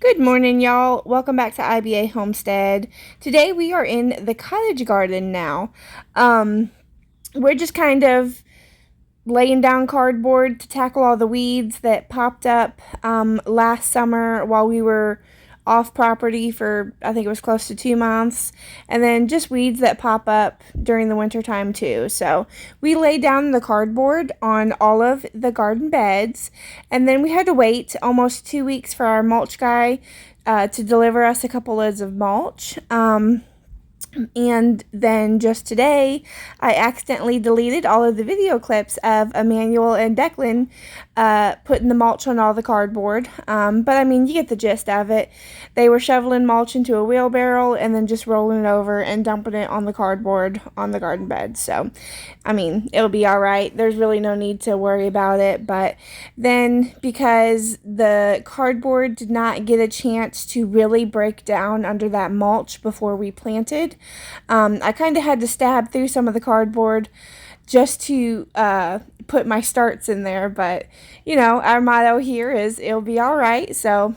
Good morning, y'all. Welcome back to IBA Homestead. Today we are in the cottage garden now. We're just kind of laying down cardboard to tackle all the weeds that popped up last summer while we were off property for, I think it was close to 2 months, and then just weeds that pop up during the winter time too. So we laid down the cardboard on all of the garden beds, and then we had to wait almost 2 weeks for our mulch guy to deliver us a couple loads of mulch. And then just today, I accidentally deleted all of the video clips of Emmanuel and Declan putting the mulch on all the cardboard. But I mean, you get the gist of it. They were shoveling mulch into a wheelbarrow and then just rolling it over and dumping it on the cardboard on the garden bed. So, I mean, it'll be all right. There's really no need to worry about it. But then because the cardboard did not get a chance to really break down under that mulch before we planted, I kind of had to stab through some of the cardboard just to put my starts in there. But, you know, our motto here is it'll be all right. So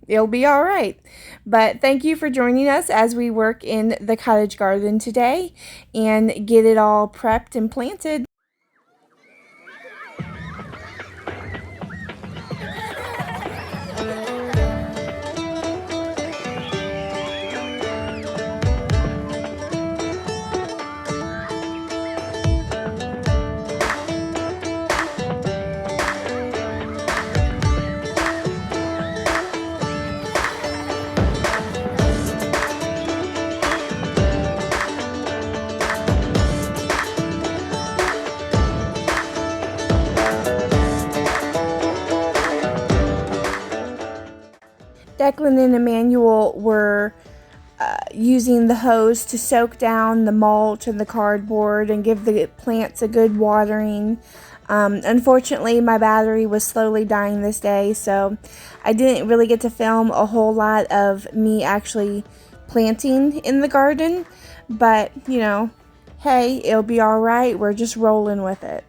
it'll be all right. But thank you for joining us as we work in the cottage garden today and get it all prepped and planted. Declan and Emmanuel were using the hose to soak down the mulch and the cardboard and give the plants a good watering. Unfortunately, my battery was slowly dying this day, so I didn't really get to film a whole lot of me actually planting in the garden. But, you know, hey, it'll be all right. We're just rolling with it.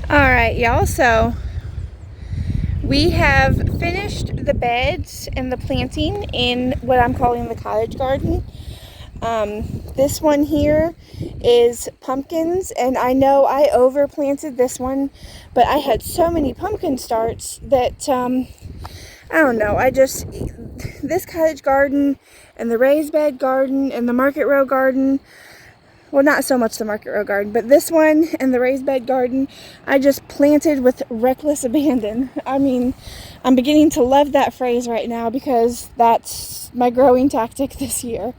Alright, y'all, so we have finished the beds and the planting in what I'm calling the cottage garden. This one here is pumpkins, and I know I overplanted this one, but I had so many pumpkin starts that, I don't know, this cottage garden and the raised bed garden and the market row garden, well, not so much the market row garden, but this one and the raised bed garden, I just planted with reckless abandon. I mean, I'm beginning to love that phrase right now because that's my growing tactic this year.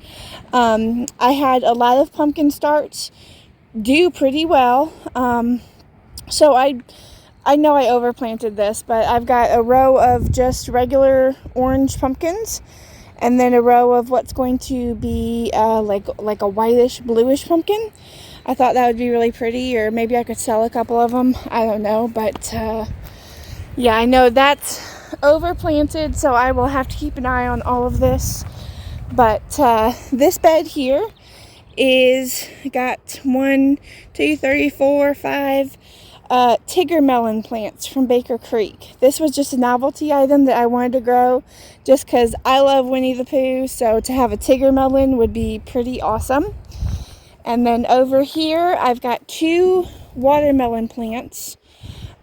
I had a lot of pumpkin starts do pretty well. So I know I overplanted this, but I've got a row of just regular orange pumpkins, and then a row of what's going to be like a whitish, bluish pumpkin. I thought that would be really pretty, or maybe I could sell a couple of them. I don't know, but yeah, I know that's overplanted, so I will have to keep an eye on all of this. But this bed here is got 1, 2, 3, 4, 5 Tigger melon plants from Baker Creek. This was just a novelty item that I wanted to grow just because I love Winnie the Pooh, so to have a Tigger melon would be pretty awesome. And then over here I've got 2 watermelon plants.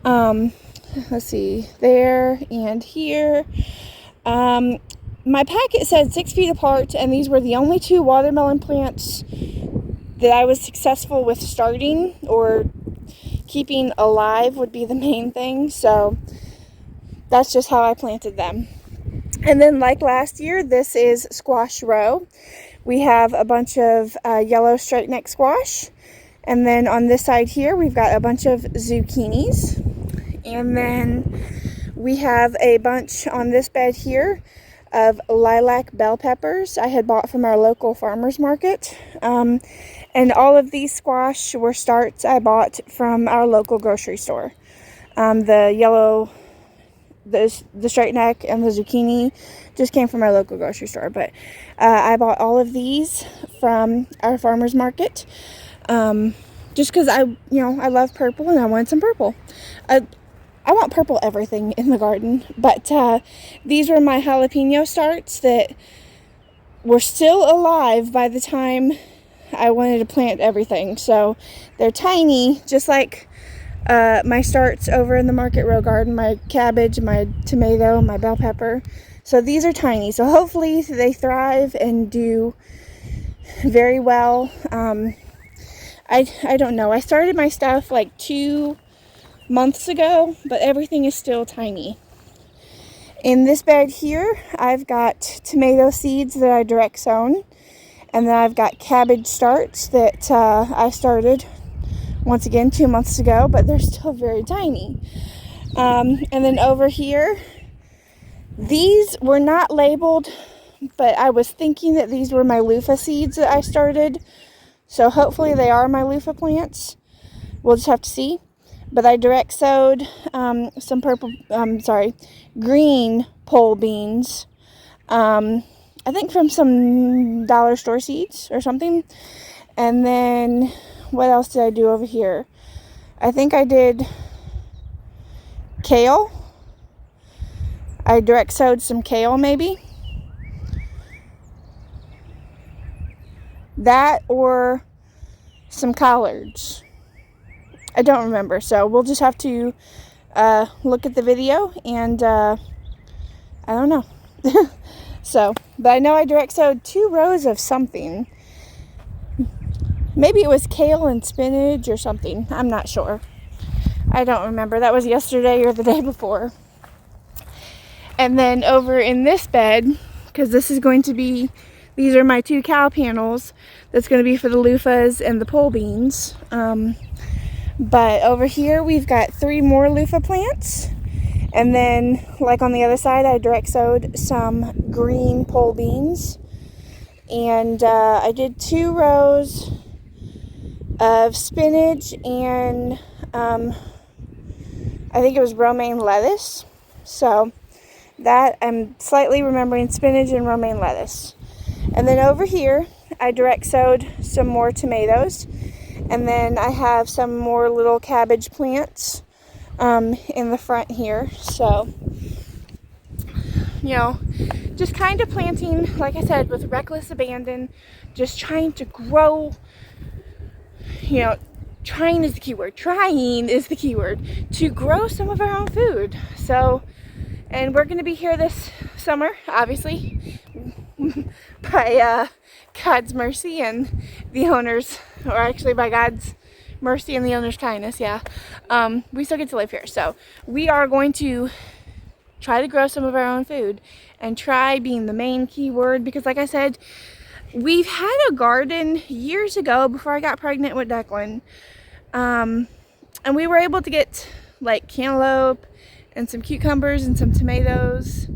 Let's see, there and here. My packet said 6 feet apart, and these were the only 2 watermelon plants that I was successful with starting, or keeping alive would be the main thing. So that's just how I planted them. And then, like last year, this is squash row. We have a bunch of yellow straight neck squash, and then on this side here we've got a bunch of zucchinis, and then we have a bunch on this bed here of lilac bell peppers I had bought from our local farmer's market. And all of these squash were starts I bought from our local grocery store. The yellow, the straight neck, and the zucchini just came from our local grocery store. But I bought all of these from our farmer's market. Just because I love purple and I wanted some purple. I want purple everything in the garden, but these were my jalapeno starts that were still alive by the time I wanted to plant everything. So they're tiny, just like my starts over in the Market Row garden, my cabbage, my tomato, my bell pepper. So these are tiny. So hopefully they thrive and do very well. I don't know. I started my stuff like 2 months ago, but everything is still tiny. In this bed here, I've got tomato seeds that I direct sown, and then I've got cabbage starts that I started once again 2 months ago, but they're still very tiny. And then over here, these were not labeled, but I was thinking that these were my loofah seeds that I started, so hopefully they are my loofah plants. We'll just have to see. But I direct sowed some green pole beans. I think from some dollar store seeds or something. And then what else did I do over here? I think I did kale. I direct sowed some kale maybe. That or some collards. I don't remember, so we'll just have to look at the video, and I don't know. But I know I direct sowed 2 rows of something. Maybe it was kale and spinach or something. I'm not sure. I don't remember. That was yesterday or the day before. And then over in this bed, because this is going to be, these are my 2 cow panels. That's going to be for the loofahs and the pole beans. But over here we've got 3 more loofah plants, and then like on the other side I direct sowed some green pole beans, and I did 2 rows of spinach and I think it was romaine lettuce. So that I'm slightly remembering spinach and romaine lettuce. And then over here I direct sowed some more tomatoes. And then I have some more little cabbage plants in the front here. So, just kind of planting, like I said, with reckless abandon. Just trying to grow, trying is the key word. Trying is the key word. To grow some of our own food. So, and we're going to be here this summer, obviously, by God's mercy and the owners, or actually by God's mercy and the owner's kindness, we still get to live here. So we are going to try to grow some of our own food, and try being the main key word, because like I said, we've had a garden years ago before I got pregnant with Declan, and we were able to get like cantaloupe and some cucumbers and some tomatoes,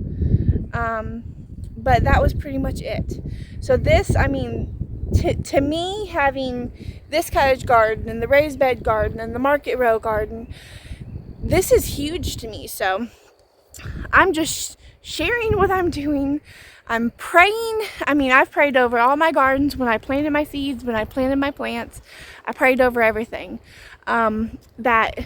but that was pretty much it. So this, to me, having this cottage garden and the raised bed garden and the Market Row garden, this is huge to me. So I'm just sharing what I'm doing. I'm praying. I've prayed over all my gardens when I planted my seeds, when I planted my plants. I prayed over everything, that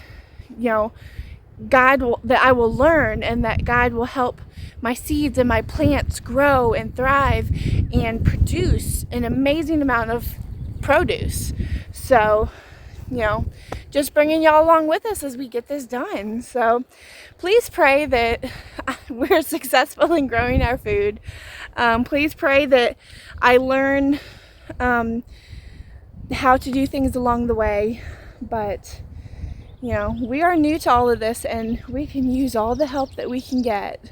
that I will learn, and that God will help my seeds and my plants grow and thrive and produce an amazing amount of produce. So, just bringing y'all along with us as we get this done. So please pray that we're successful in growing our food. Please pray that I learn how to do things along the way. But we are new to all of this, and we can use all the help that we can get.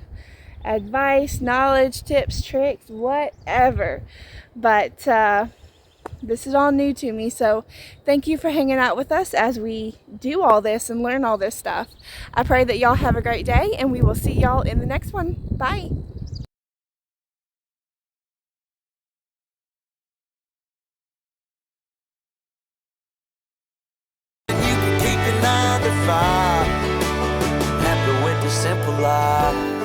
Advice, knowledge, tips, tricks, whatever. But this is all new to me, so thank you for hanging out with us as we do all this and learn all this stuff. I pray that y'all have a great day, and we will see y'all in the next one. Bye. far. Happy with the simple life.